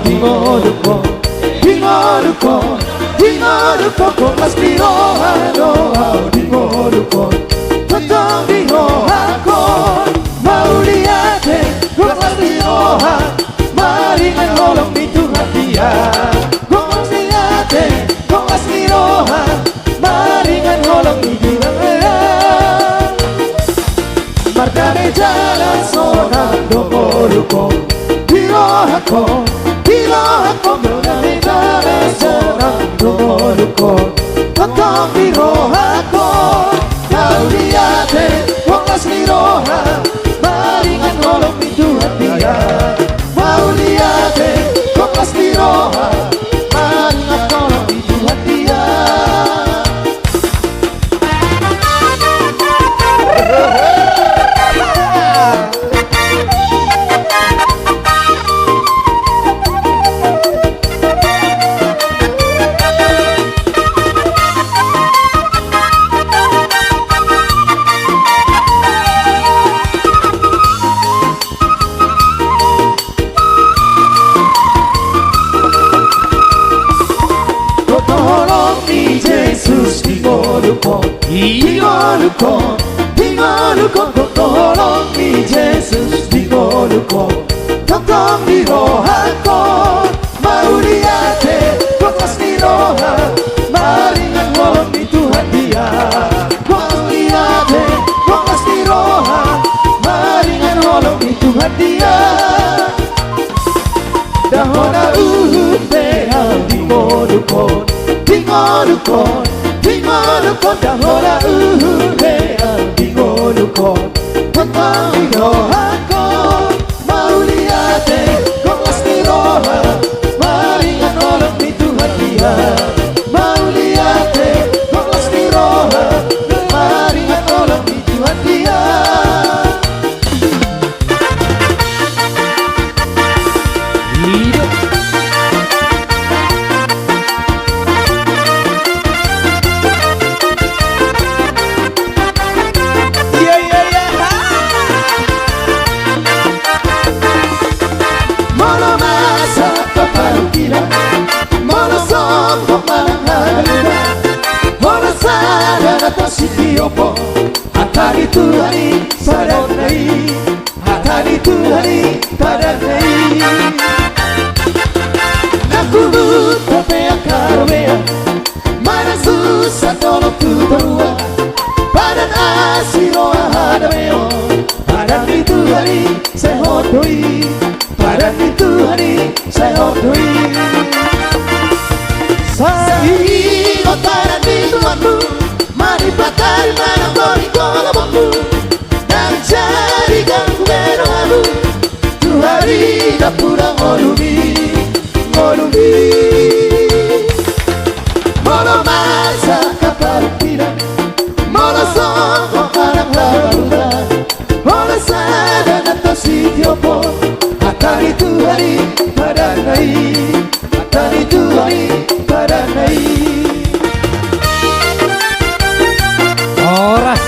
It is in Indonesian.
Dingoduko Mas Dirohano Dingoduko Totong Dirohakon Mau lihat Mas Dirohan Maringan holong di Tuhan dia Mas lihat Mas Dirohan Maringan holong di Tuhan dia Markane jalan sonang Dingoduko Dirohakon Dirohakon Markane jalan sonang Dingoduko Totong Dirohakon Mau lihat Mas Dirohan Maringan holong di Tuhan dia Mau lihat Mas Dirohan Maringan holong di Tuhan dia Dingoduko tolong mi Yesus Dingoduko totong dirohakon Mau lihat Mas Dirohan Maringan holong di Tuhan dia Mau lihat Mas Dirohan Maringan holong di Tuhan dia Dahona dea Dingoduko Dingoduko Dingoduko dahona dea Dingoduko tentang dirohakon Mau lihat Mas Dirohan Maringan holong di Tuhan dia Mau lihat Mas Dirohan Maringan holong di Tuhan dia Hidup Hatari Tuhani sadanai Hatari Tuhani sadanai Naku buta pea karwea Mana susah tolong ku terua Padan asiro ahadameo Padan itu hari saya hodoi Padan itu hari saya hodoi Sahi otaran di Tuhanmu Mari batari mana bori kola bambu Dan jadikan ku bedoamu Tuhari dapura ngolumi Ngolumi Molo masa kapal tidak Molo songko karang laluda Molo sadar atau sidiopo Hatari Tuhari padanai Hatari Tuhari padanai Oras